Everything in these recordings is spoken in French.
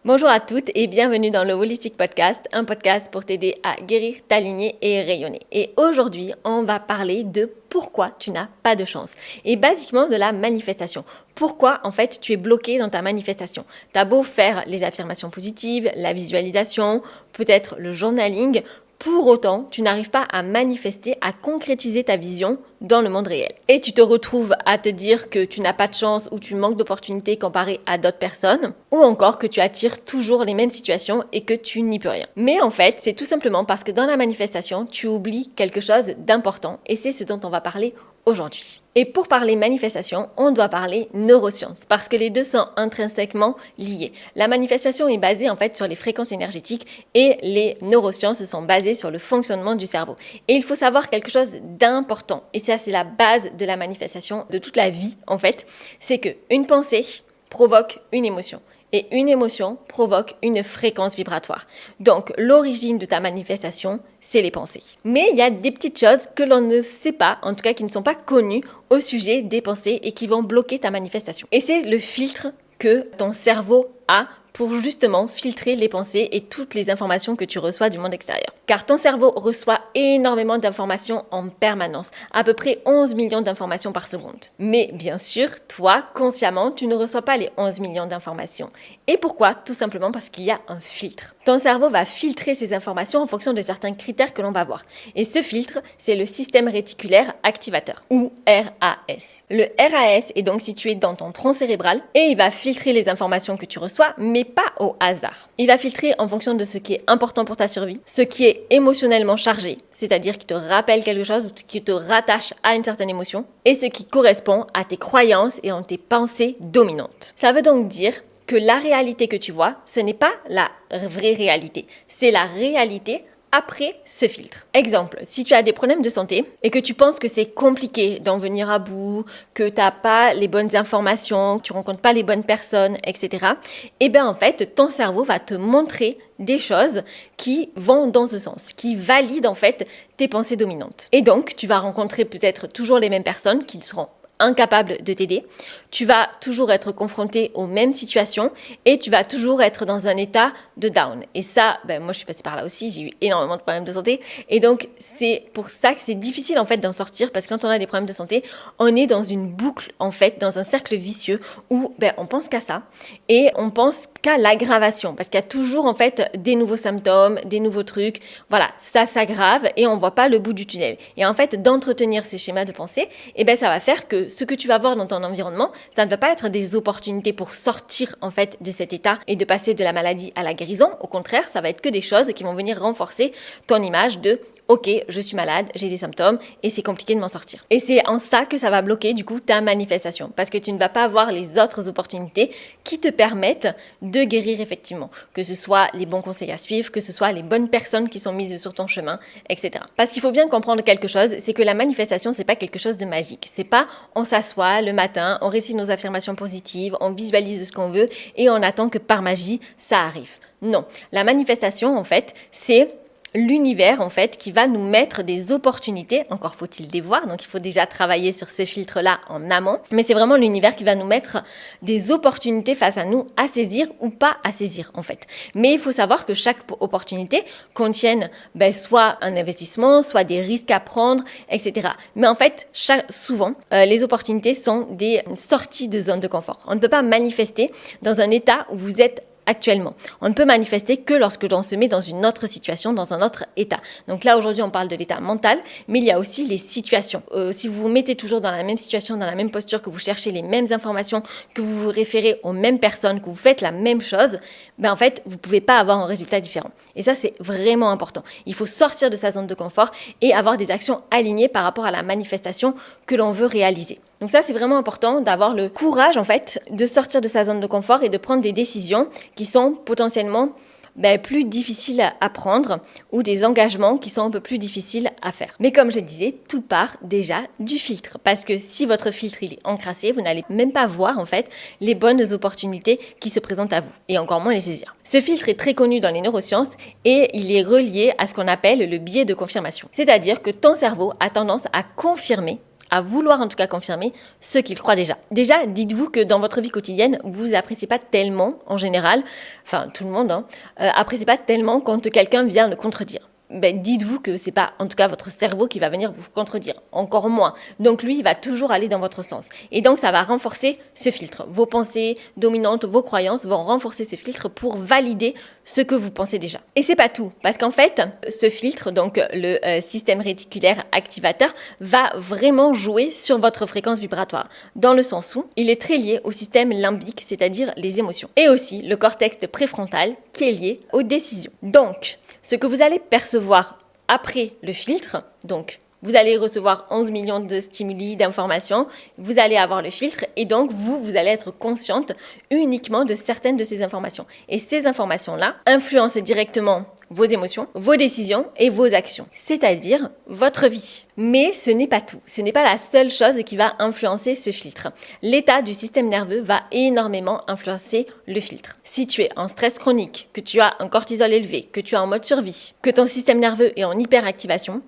Bonjour à toutes et bienvenue dans le Holistic Podcast, un podcast pour t'aider à guérir, t'aligner et rayonner. Et aujourd'hui, on va parler de pourquoi tu n'as pas de chance et basiquement de la manifestation. Pourquoi en fait tu es bloqué dans ta manifestation. T'as beau faire les affirmations positives, la visualisation, peut-être le journaling, pour autant, tu n'arrives pas à manifester, à concrétiser ta vision dans le monde réel. Et tu te retrouves à te dire que tu n'as pas de chance ou tu manques d'opportunités comparé à d'autres personnes, ou encore que tu attires toujours les mêmes situations et que tu n'y peux rien. Mais en fait, c'est tout simplement parce que dans la manifestation, tu oublies quelque chose d'important et c'est ce dont on va parler aujourd'hui. Et pour parler manifestation, on doit parler neurosciences parce que les deux sont intrinsèquement liés. La manifestation est basée en fait sur les fréquences énergétiques et les neurosciences sont basées sur le fonctionnement du cerveau. Et il faut savoir quelque chose d'important et ça c'est la base de la manifestation de toute la vie en fait, c'est que une pensée provoque une émotion. Et une émotion provoque une fréquence vibratoire. Donc, l'origine de ta manifestation, c'est les pensées. Mais il y a des petites choses que l'on ne sait pas, en tout cas qui ne sont pas connues au sujet des pensées et qui vont bloquer ta manifestation. Et c'est le filtre que ton cerveau a pour justement filtrer les pensées et toutes les informations que tu reçois du monde extérieur. Car ton cerveau reçoit énormément d'informations en permanence, à peu près 11 millions d'informations par seconde. Mais bien sûr, toi, consciemment, tu ne reçois pas les 11 millions d'informations. Et pourquoi ? Tout simplement parce qu'il y a un filtre. Ton cerveau va filtrer ces informations en fonction de certains critères que l'on va voir. Et ce filtre, c'est le système réticulaire activateur, ou RAS. Le RAS est donc situé dans ton tronc cérébral et il va filtrer les informations que tu reçois, mais pas au hasard. Il va filtrer en fonction de ce qui est important pour ta survie, ce qui est émotionnellement chargé, c'est-à-dire qui te rappelle quelque chose, qui te rattache à une certaine émotion, et ce qui correspond à tes croyances et à tes pensées dominantes. Ça veut donc dire que la réalité que tu vois, ce n'est pas la vraie réalité, c'est la réalité après ce filtre. Exemple, si tu as des problèmes de santé et que tu penses que c'est compliqué d'en venir à bout, que tu n'as pas les bonnes informations, que tu rencontres pas les bonnes personnes, etc., eh bien en fait, ton cerveau va te montrer des choses qui vont dans ce sens, qui valident en fait tes pensées dominantes. Et donc, tu vas rencontrer peut-être toujours les mêmes personnes qui seront incapable de t'aider, tu vas toujours être confronté aux mêmes situations et tu vas toujours être dans un état de down. Et ça, moi je suis passée par là aussi, j'ai eu énormément de problèmes de santé et donc c'est pour ça que c'est difficile en fait d'en sortir parce que quand on a des problèmes de santé, on est dans une boucle en fait, dans un cercle vicieux où on pense qu'à ça et on pense qu'à l'aggravation parce qu'il y a toujours en fait des nouveaux symptômes, des nouveaux trucs, voilà, ça s'aggrave et on voit pas le bout du tunnel. Et en fait, d'entretenir ces schémas de pensée, ça va faire que ce que tu vas voir dans ton environnement, ça ne va pas être des opportunités pour sortir en fait de cet état et de passer de la maladie à la guérison. Au contraire, ça va être que des choses qui vont venir renforcer ton image de ok, je suis malade, j'ai des symptômes et c'est compliqué de m'en sortir. Et c'est en ça que ça va bloquer du coup ta manifestation parce que tu ne vas pas avoir les autres opportunités qui te permettent de guérir effectivement. Que ce soit les bons conseils à suivre, que ce soit les bonnes personnes qui sont mises sur ton chemin, etc. Parce qu'il faut bien comprendre quelque chose, c'est que la manifestation, c'est pas quelque chose de magique. C'est pas on s'assoit le matin, on récite nos affirmations positives, on visualise ce qu'on veut et on attend que par magie, ça arrive. Non, la manifestation en fait, c'est l'univers en fait qui va nous mettre des opportunités, encore faut-il les voir, donc il faut déjà travailler sur ce filtre-là en amont, mais c'est vraiment l'univers qui va nous mettre des opportunités face à nous à saisir ou pas à saisir en fait. Mais il faut savoir que chaque opportunité contienne soit un investissement, soit des risques à prendre, etc. Mais en fait, souvent, les opportunités sont des sorties de zone de confort. On ne peut pas manifester dans un état où vous êtes actuellement. On ne peut manifester que lorsque l'on se met dans une autre situation, dans un autre état. Donc là, aujourd'hui, on parle de l'état mental, mais il y a aussi les situations. Si vous vous mettez toujours dans la même situation, dans la même posture, que vous cherchez les mêmes informations, que vous vous référez aux mêmes personnes, que vous faites la même chose, en fait, vous ne pouvez pas avoir un résultat différent. Et ça, c'est vraiment important. Il faut sortir de sa zone de confort et avoir des actions alignées par rapport à la manifestation que l'on veut réaliser. Donc ça, c'est vraiment important d'avoir le courage, en fait, de sortir de sa zone de confort et de prendre des décisions qui sont potentiellement plus difficiles à prendre ou des engagements qui sont un peu plus difficiles à faire. Mais comme je disais, tout part déjà du filtre. Parce que si votre filtre il est encrassé, vous n'allez même pas voir en fait les bonnes opportunités qui se présentent à vous et encore moins les saisir. Ce filtre est très connu dans les neurosciences et il est relié à ce qu'on appelle le biais de confirmation. C'est-à-dire que ton cerveau a tendance à confirmer à vouloir en tout cas confirmer ce qu'il croit déjà. Déjà, dites-vous que dans votre vie quotidienne, vous appréciez pas tellement, en général, enfin tout le monde, apprécie pas tellement quand quelqu'un vient le contredire. Dites-vous que c'est pas, en tout cas, votre cerveau qui va venir vous contredire, encore moins. Donc lui, il va toujours aller dans votre sens. Et donc, ça va renforcer ce filtre. Vos pensées dominantes, vos croyances vont renforcer ce filtre pour valider ce que vous pensez déjà. Et c'est pas tout, parce qu'en fait, ce filtre, donc le système réticulaire activateur, va vraiment jouer sur votre fréquence vibratoire, dans le sens où il est très lié au système limbique, c'est-à-dire les émotions, et aussi le cortex préfrontal qui est lié aux décisions. Donc, ce que vous allez percevoir après le filtre, donc vous allez recevoir 11 millions de stimuli, d'informations, vous allez avoir le filtre et donc vous allez être consciente uniquement de certaines de ces informations. Et ces informations-là influencent directement vos émotions, vos décisions et vos actions, c'est-à-dire votre vie. Mais ce n'est pas tout, ce n'est pas la seule chose qui va influencer ce filtre. L'état du système nerveux va énormément influencer le filtre. Si tu es en stress chronique, que tu as un cortisol élevé, que tu es en mode survie, que ton système nerveux est en hyperactivation,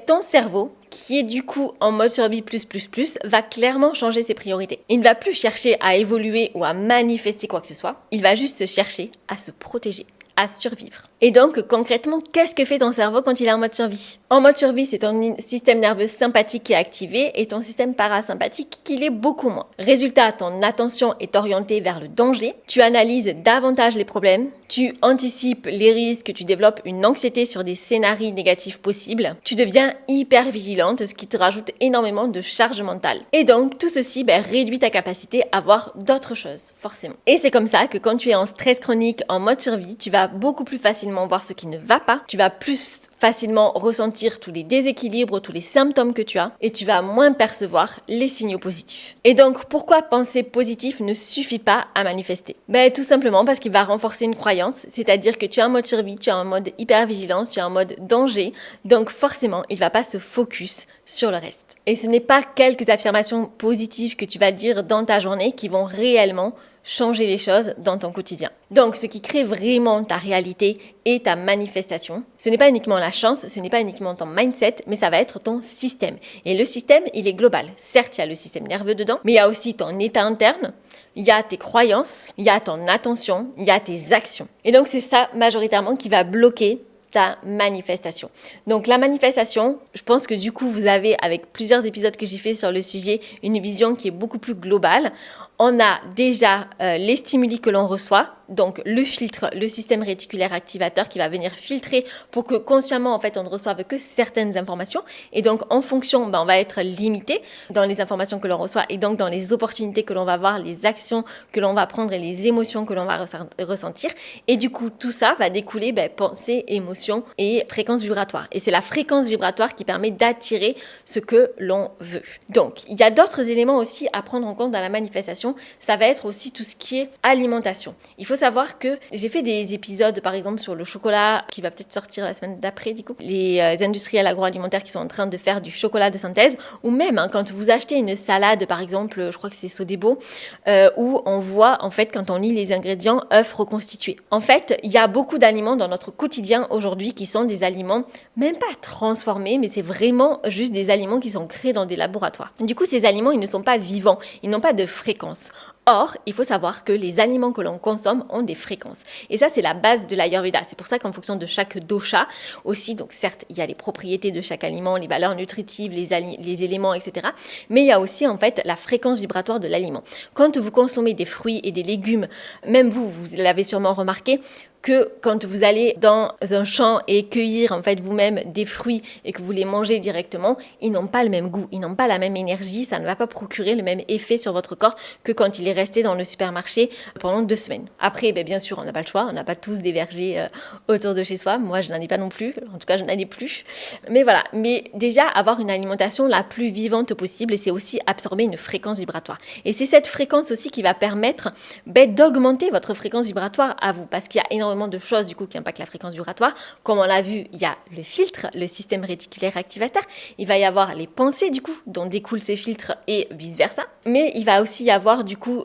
ton cerveau, qui est du coup en mode survie plus, va clairement changer ses priorités. Il ne va plus chercher à évoluer ou à manifester quoi que ce soit, il va juste chercher à se protéger, à survivre. Et donc, concrètement, qu'est-ce que fait ton cerveau quand il est en mode survie ? En mode survie, c'est ton système nerveux sympathique qui est activé et ton système parasympathique qui l'est beaucoup moins. Résultat, ton attention est orientée vers le danger, tu analyses davantage les problèmes, tu anticipes les risques, tu développes une anxiété sur des scénarios négatifs possibles, tu deviens hyper vigilante, ce qui te rajoute énormément de charge mentale. Et donc, tout ceci réduit ta capacité à voir d'autres choses, forcément. Et c'est comme ça que quand tu es en stress chronique, en mode survie, tu vas beaucoup plus facilement voir ce qui ne va pas, tu vas plus facilement ressentir tous les déséquilibres, tous les symptômes que tu as et tu vas moins percevoir les signaux positifs. Et donc, pourquoi penser positif ne suffit pas à manifester ? Tout simplement parce qu'il va renforcer une croyance, c'est-à-dire que tu es en mode survie, tu es en mode hypervigilance, tu es en mode danger, donc forcément, il ne va pas se focus sur le reste. Et ce n'est pas quelques affirmations positives que tu vas dire dans ta journée qui vont réellement changer les choses dans ton quotidien. Donc, ce qui crée vraiment ta réalité et ta manifestation, ce n'est pas uniquement la chance, ce n'est pas uniquement ton mindset, mais ça va être ton système. Et le système, il est global. Certes, il y a le système nerveux dedans, mais il y a aussi ton état interne, il y a tes croyances, il y a ton attention, il y a tes actions. Et donc, c'est ça majoritairement qui va bloquer ta manifestation. Donc la manifestation, je pense que du coup vous avez, avec plusieurs épisodes que j'ai fait sur le sujet, une vision qui est beaucoup plus globale. On a déjà les stimuli que l'on reçoit, donc le filtre, le système réticulaire activateur qui va venir filtrer pour que consciemment en fait on ne reçoive que certaines informations et donc en fonction on va être limité dans les informations que l'on reçoit et donc dans les opportunités que l'on va voir, les actions que l'on va prendre et les émotions que l'on va ressentir et du coup tout ça va découler pensée, émotion et fréquence vibratoire et c'est la fréquence vibratoire qui permet d'attirer ce que l'on veut. Donc il y a d'autres éléments aussi à prendre en compte dans la manifestation. Ça va être aussi tout ce qui est alimentation. Il faut savoir que j'ai fait des épisodes par exemple sur le chocolat qui va peut-être sortir la semaine d'après du coup. Les industriels agroalimentaires qui sont en train de faire du chocolat de synthèse ou même quand vous achetez une salade par exemple, je crois que c'est Sodebo, où on voit en fait quand on lit les ingrédients œufs reconstitués. En fait, il y a beaucoup d'aliments dans notre quotidien aujourd'hui qui sont des aliments même pas transformés, mais c'est vraiment juste des aliments qui sont créés dans des laboratoires. Du coup, ces aliments, ils ne sont pas vivants, ils n'ont pas de fréquence. Or, il faut savoir que les aliments que l'on consomme ont des fréquences. Et ça, c'est la base de l'Ayurveda. C'est pour ça qu'en fonction de chaque dosha aussi, donc certes, il y a les propriétés de chaque aliment, les valeurs nutritives, les éléments, etc. Mais il y a aussi en fait la fréquence vibratoire de l'aliment. Quand vous consommez des fruits et des légumes, même vous l'avez sûrement remarqué, que quand vous allez dans un champ et cueillir en fait vous-même des fruits et que vous les mangez directement, ils n'ont pas le même goût, ils n'ont pas la même énergie, ça ne va pas procurer le même effet sur votre corps que quand il est resté dans le supermarché pendant 2 semaines. Après, bien sûr, on n'a pas le choix, on n'a pas tous des vergers autour de chez soi, moi je n'en ai pas non plus, en tout cas je n'en ai plus. Mais voilà, mais déjà avoir une alimentation la plus vivante possible et c'est aussi absorber une fréquence vibratoire. Et c'est cette fréquence aussi qui va permettre d'augmenter votre fréquence vibratoire à vous parce qu'il y a énormément énormément de choses du coup qui impactent la fréquence vibratoire. Comme on l'a vu, il y a le filtre, le système réticulaire activateur. Il va y avoir les pensées du coup dont découlent ces filtres et vice versa. Mais il va aussi y avoir du coup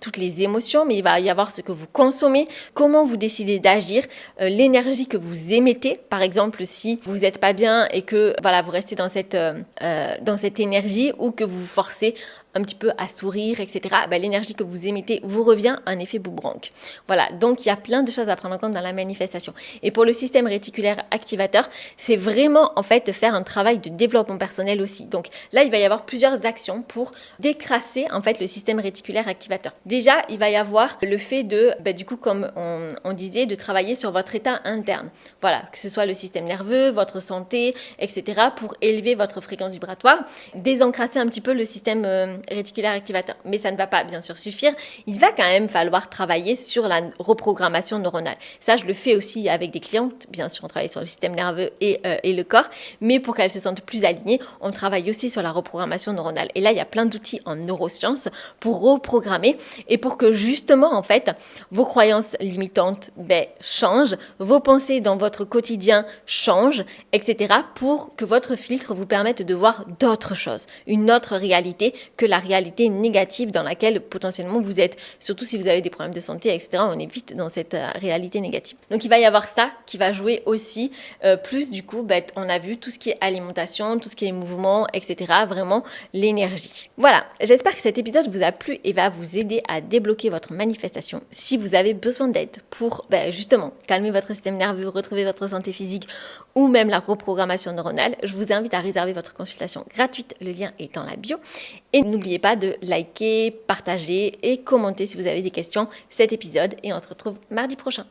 toutes les émotions, mais il va y avoir ce que vous consommez, comment vous décidez d'agir, l'énergie que vous émettez. Par exemple, si vous n'êtes pas bien et que voilà, vous restez dans cette énergie ou que vous vous forcez un petit peu à sourire, etc., l'énergie que vous émettez vous revient un effet boomerang. Voilà, donc il y a plein de choses à prendre en compte dans la manifestation. Et pour le système réticulaire activateur, c'est vraiment en fait faire un travail de développement personnel aussi. Donc là, il va y avoir plusieurs actions pour décrasser en fait le système réticulaire activateur. Déjà, il va y avoir le fait de, du coup, comme on disait, de travailler sur votre état interne. Voilà, que ce soit le système nerveux, votre santé, etc., pour élever votre fréquence vibratoire, désencrasser un petit peu le système réticulaire activateur. Mais ça ne va pas bien sûr suffire. Il va quand même falloir travailler sur la reprogrammation neuronale. Ça, je le fais aussi avec des clientes. Bien sûr, on travaille sur le système nerveux et le corps. Mais pour qu'elles se sentent plus alignées, on travaille aussi sur la reprogrammation neuronale. Et là, il y a plein d'outils en neurosciences pour reprogrammer et pour que justement, en fait, vos croyances limitantes changent, vos pensées dans votre quotidien changent, etc. pour que votre filtre vous permette de voir d'autres choses, une autre réalité que la réalité négative dans laquelle potentiellement vous êtes. Surtout si vous avez des problèmes de santé, etc. On est vite dans cette réalité négative. Donc il va y avoir ça qui va jouer aussi. Plus du coup, on a vu tout ce qui est alimentation, tout ce qui est mouvement, etc. Vraiment l'énergie. Voilà, j'espère que cet épisode vous a plu et va vous aider à débloquer votre manifestation. Si vous avez besoin d'aide pour justement calmer votre système nerveux, retrouver votre santé physique ou même la reprogrammation neuronale, je vous invite à réserver votre consultation gratuite. Le lien est dans la bio. Et n'oubliez pas de liker, partager et commenter si vous avez des questions cet épisode. Et on se retrouve mardi prochain.